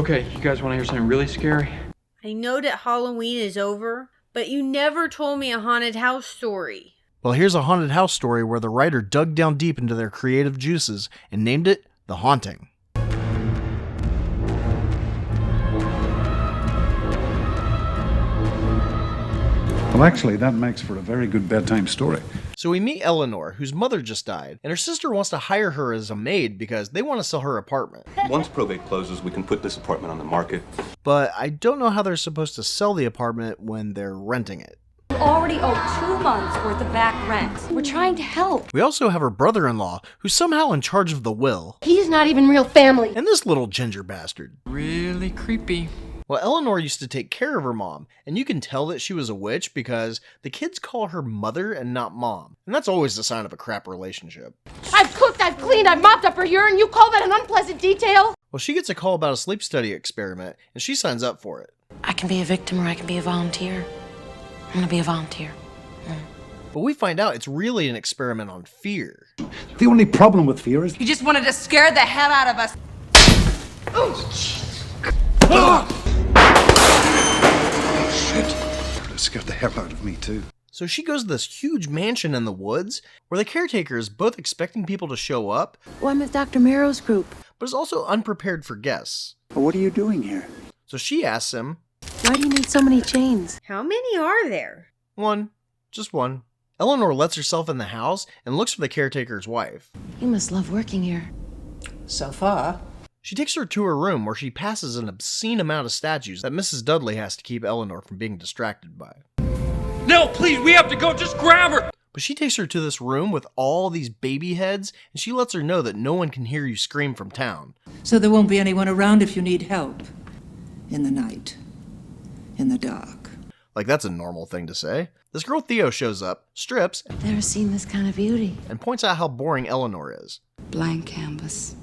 Okay, you guys want to hear something really scary? I know that Halloween is over, but you never told me a haunted house story. Well, here's a haunted house story where the writer dug down deep into their creative juices and named it The Haunting. Well, actually, that makes for a very good bedtime story. So we meet Eleanor, whose mother just died, and her sister wants to hire her as a maid because they want to sell her apartment. Once probate closes, we can put this apartment on the market. But I don't know how they're supposed to sell the apartment when they're renting it. We already owe 2 months worth of back rent. We're trying to help. We also have her brother-in-law, who's somehow in charge of the will. He's not even real family. And this little ginger bastard. Really creepy. Well, Eleanor used to take care of her mom, and you can tell that she was a witch because the kids call her mother and not mom. And that's always the sign of a crap relationship. I've cooked, I've cleaned, I've mopped up her urine. You call that an unpleasant detail? Well, she gets a call about a sleep study experiment, and she signs up for it. I can be a victim or I can be a volunteer. I'm gonna be a volunteer. But we find out it's really an experiment on fear. The only problem with fear is... You just wanted to scare the hell out of us. Oh, shit. That scared the hell out of me, too. So she goes to this huge mansion in the woods where the caretaker is both expecting people to show up, Well, I'm with Dr. Marrow's group. but is also unprepared for guests. Well, what are you doing here? So she asks him, Why do you need so many chains? How many are there? one, just one. Eleanor lets herself in the house and looks for the caretaker's wife. You must love working here. So far. She takes her to her room where she passes an obscene amount of statues that Mrs. Dudley has to keep Eleanor from being distracted by. No, please, we have to go. Just grab her. But she takes her to this room with all these baby heads, and she lets her know that no one can hear you scream from town. So there won't be anyone around if you need help. In the night. In the dark. Like that's a normal thing to say. This girl Theo shows up, strips, Never seen this kind of beauty. and points out how boring Eleanor is. Blank canvas.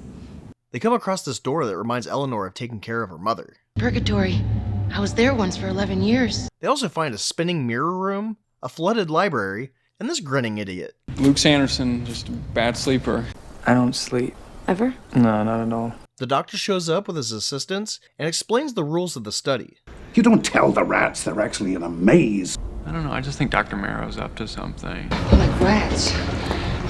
They come across this door that reminds Eleanor of taking care of her mother. Purgatory. I was there once for 11 years. They also find a spinning mirror room, a flooded library, and this grinning idiot. Luke Sanderson, just a bad sleeper. I don't sleep. Ever? No, not at all. The doctor shows up with his assistants and explains the rules of the study. You don't tell the rats they're actually in a maze. I don't know, I just think Dr. Marrow's up to something. Like rats.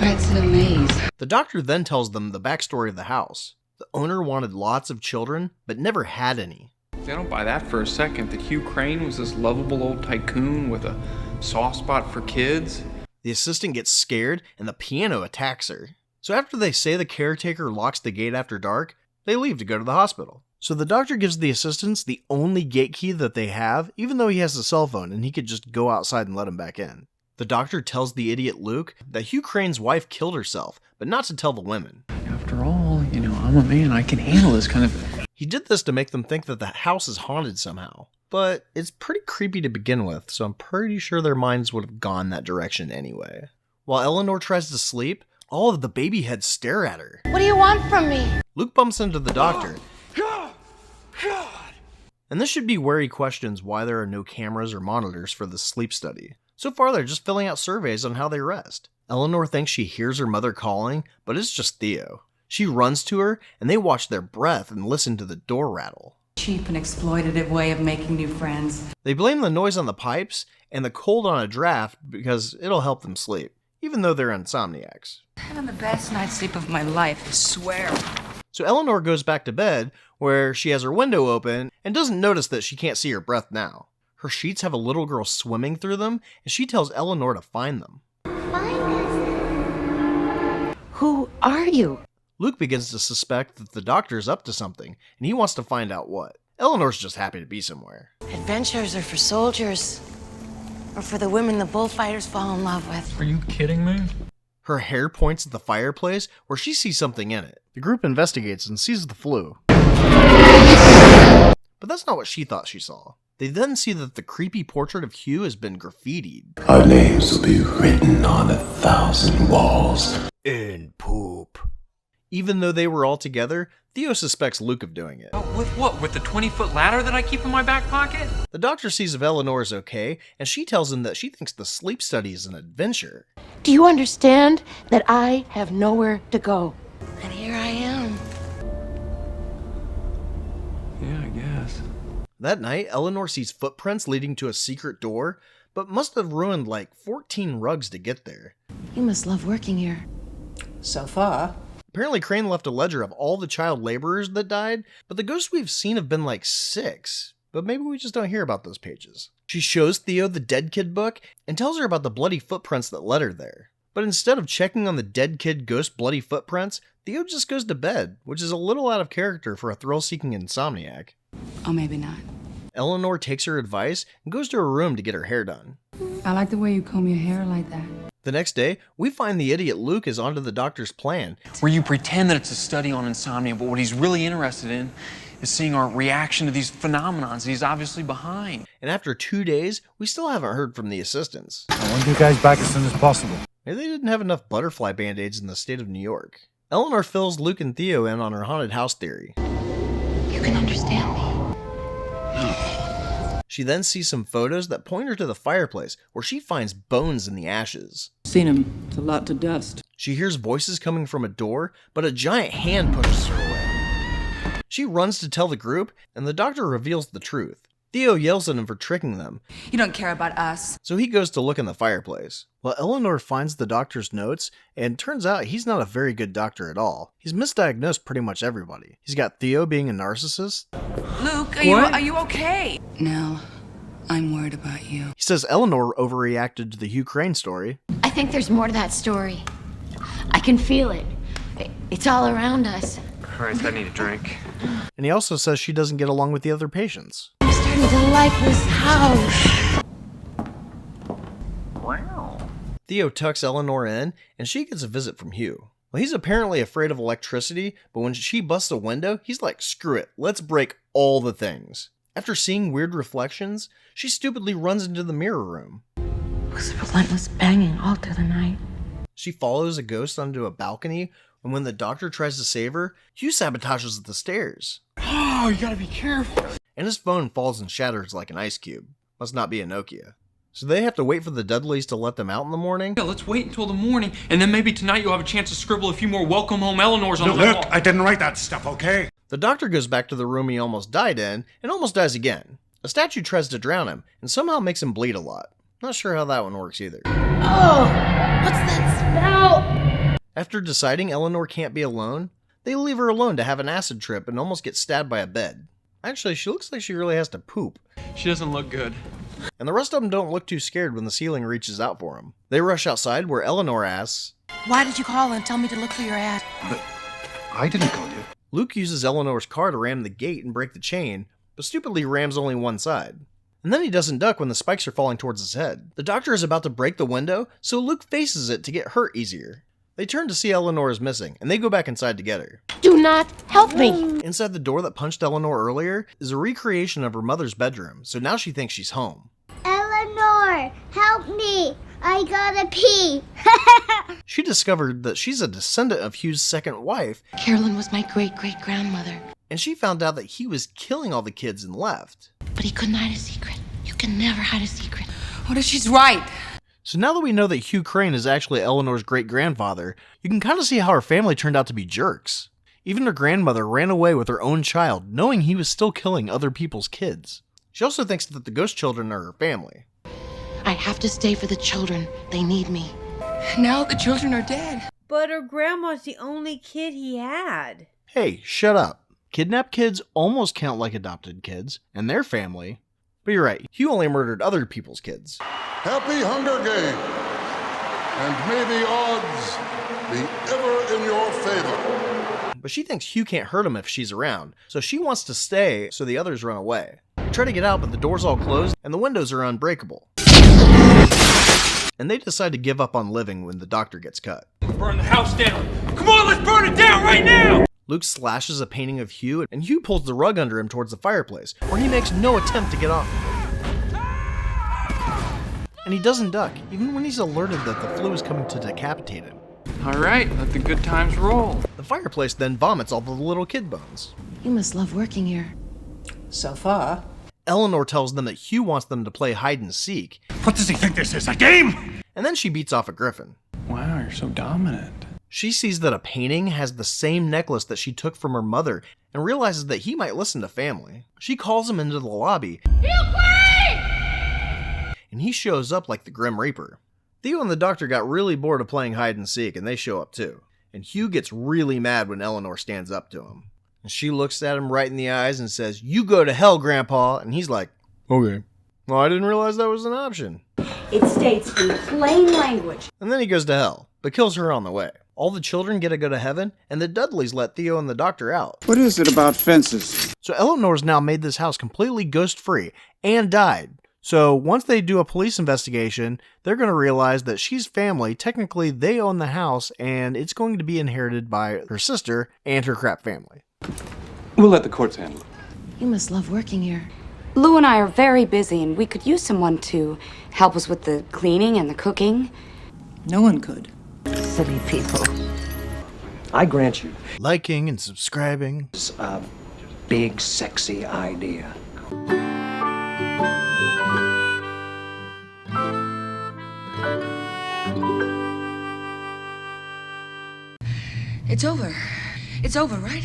Rats in a maze. The doctor then tells them the backstory of the house. The owner wanted lots of children, but never had any. I don't buy that for a second, that Hugh Crane was this lovable old tycoon with a soft spot for kids. The assistant gets scared, and the piano attacks her. So after they say the caretaker locks the gate after dark, they leave to go to the hospital. So the doctor gives the assistants the only gate key that they have, even though he has a cell phone and he could just go outside and let them back in. The doctor tells the idiot Luke that Hugh Crane's wife killed herself, but not to tell the women. After all, I'm a man, I can handle this kind of thing. He did this to make them think that the house is haunted somehow. But it's pretty creepy to begin with, so I'm pretty sure their minds would have gone that direction anyway. While Eleanor tries to sleep, all of the baby heads stare at her. What do you want from me? Luke bumps into the doctor. And this should be where he questions why there are no cameras or monitors for the sleep study. So far, they're just filling out surveys on how they rest. Eleanor thinks she hears her mother calling, but it's just Theo. She runs to her, and they watch their breath and listen to the door rattle. Cheap and exploitative way of making new friends. They blame the noise on the pipes and the cold on a draft because it'll help them sleep, even though they're insomniacs. Having the best night's sleep of my life, I swear. So Eleanor goes back to bed, where she has her window open and doesn't notice that she can't see her breath now. Her sheets have a little girl swimming through them, and she tells Eleanor to find them. Who are you? Luke begins to suspect that the doctor's up to something, and he wants to find out what. Eleanor's just happy to be somewhere. Adventures are for soldiers. Or for the women the bullfighters fall in love with. Are you kidding me? Her hair points at the fireplace, where she sees something in it. The group investigates and sees the flue. But that's not what she thought she saw. They then see that the creepy portrait of Hugh has been graffitied. Our names will be written on 1,000 walls. In poop. Even though they were all together, Theo suspects Luke of doing it. Oh, with what? With the 20-foot ladder that I keep in my back pocket? The doctor sees if Eleanor is okay, and she tells him that she thinks the sleep study is an adventure. Do you understand that I have nowhere to go? And here I am. Yeah, I guess. That night, Eleanor sees footprints leading to a secret door, but must have ruined like 14 rugs to get there. You must love working here. So far. Apparently, Crane left a ledger of all the child laborers that died, but the ghosts we've seen have been like 6. But maybe we just don't hear about those pages. She shows Theo the dead kid book and tells her about the bloody footprints that led her there. But instead of checking on the dead kid ghost bloody footprints, Theo just goes to bed, which is a little out of character for a thrill-seeking insomniac. Oh, maybe not. Eleanor takes her advice and goes to her room to get her hair done. I like the way you comb your hair like that. The next day, we find the idiot Luke is onto the doctor's plan. Where you pretend that it's a study on insomnia, but what he's really interested in is seeing our reaction to these phenomenons he's obviously behind. And after 2 days, we still haven't heard from the assistants. I want you guys back as soon as possible. Maybe they didn't have enough butterfly band-aids in the state of New York. Eleanor fills Luke and Theo in on her haunted house theory. You can understand me. She then sees some photos that point her to the fireplace, where she finds bones in the ashes. Seen him. It's a lot to dust. She hears voices coming from a door, but a giant hand pushes her away. She runs to tell the group, and the doctor reveals the truth. Theo yells at him for tricking them, You don't care about us. so he goes to look in the fireplace. Well, Eleanor finds the doctor's notes, and turns out he's not a very good doctor at all. He's misdiagnosed pretty much everybody. He's got Theo being a narcissist. Luke, are you okay? Nell, I'm worried about you. He says Eleanor overreacted to the Hugh Crane story. I think there's more to that story. I can feel it. It's all around us. Christ, I need a drink. And he also says she doesn't get along with the other patients. I'm starting to like this house. Wow. Theo tucks Eleanor in, and she gets a visit from Hugh. Well, he's apparently afraid of electricity, but when she busts a window, he's like, screw it, let's break all the things. After seeing weird reflections, she stupidly runs into the mirror room. It was relentless banging all through the night. She follows a ghost onto a balcony, and when the doctor tries to save her, Hugh sabotages the stairs. Oh, you gotta be careful. And his phone falls and shatters like an ice cube. Must not be a Nokia. So they have to wait for the Dudleys to let them out in the morning? Yeah, let's wait until the morning, and then maybe tonight you'll have a chance to scribble a few more welcome home Eleanors on the Look, wall. I didn't write that stuff, okay? The doctor goes back to the room he almost died in, and almost dies again. A statue tries to drown him, and somehow makes him bleed a lot. Not sure how that one works either. Oh, what's that smell? After deciding Eleanor can't be alone, they leave her alone to have an acid trip and almost get stabbed by a bed. Actually, she looks like she really has to poop. She doesn't look good. And the rest of them don't look too scared when the ceiling reaches out for them. They rush outside where Eleanor asks, Why did you call and tell me to look for your ad? But I didn't call you. Luke uses Eleanor's car to ram the gate and break the chain, but stupidly rams only one side. And then he doesn't duck when the spikes are falling towards his head. The doctor is about to break the window, so Luke faces it to get hurt easier. They turn to see Eleanor is missing, and they go back inside to get her. Do not help me. Inside the door that punched Eleanor earlier is a recreation of her mother's bedroom, so now she thinks she's home. Eleanor, help me. I gotta pee. She discovered that she's a descendant of Hugh's second wife, Carolyn was my great-great-grandmother. and she found out that he was killing all the kids and left. But he couldn't hide a secret. You can never hide a secret. What if she's right? So now that we know that Hugh Crane is actually Eleanor's great-grandfather, you can kind of see how her family turned out to be jerks. Even her grandmother ran away with her own child, knowing he was still killing other people's kids. She also thinks that the ghost children are her family. I have to stay for the children. They need me. Now the children are dead. But her grandma's the only kid he had. Hey, shut up. Kidnapped kids almost count like adopted kids, and their family. But you're right, Hugh only murdered other people's kids. Happy Hunger Games, and may the odds be ever in your favor. But she thinks Hugh can't hurt him if she's around, so she wants to stay so the others run away. They try to get out, but the door's all closed and the windows are unbreakable. And they decide to give up on living when the doctor gets cut. Burn the house down. Come on, let's burn it down right now! Luke slashes a painting of Hugh, and Hugh pulls the rug under him towards the fireplace, where he makes no attempt to get off of it. And he doesn't duck, even when he's alerted that the flu is coming to decapitate him. Alright, let the good times roll. The fireplace then vomits all the little kid bones. You must love working here. So far. Eleanor tells them that Hugh wants them to play hide and seek, What does he think this is, a game? and then she beats off a griffin. Wow, you're so dominant. She sees that a painting has the same necklace that she took from her mother, and realizes that he might listen to family. She calls him into the lobby, and he shows up like the Grim Reaper. Theo and the doctor got really bored of playing hide and seek, and they show up too. And Hugh gets really mad when Eleanor stands up to him. And she looks at him right in the eyes and says, "You go to hell, Grandpa." And he's like, "Okay. Well, I didn't realize that was an option." It states in plain language. And then he goes to hell, but kills her on the way. All the children get to go to heaven, and the Dudleys let Theo and the doctor out. What is it about fences? So Eleanor's now made this house completely ghost-free, and died. So once they do a police investigation, they're going to realize that she's family. Technically, they own the house, and it's going to be inherited by her sister and her crap family. We'll let the courts handle it. You must love working here. Lou and I are very busy, and we could use someone to help us with the cleaning and the cooking. No one could. Silly people. I grant you. Liking and subscribing. It's a big, sexy idea. It's over. It's over, right?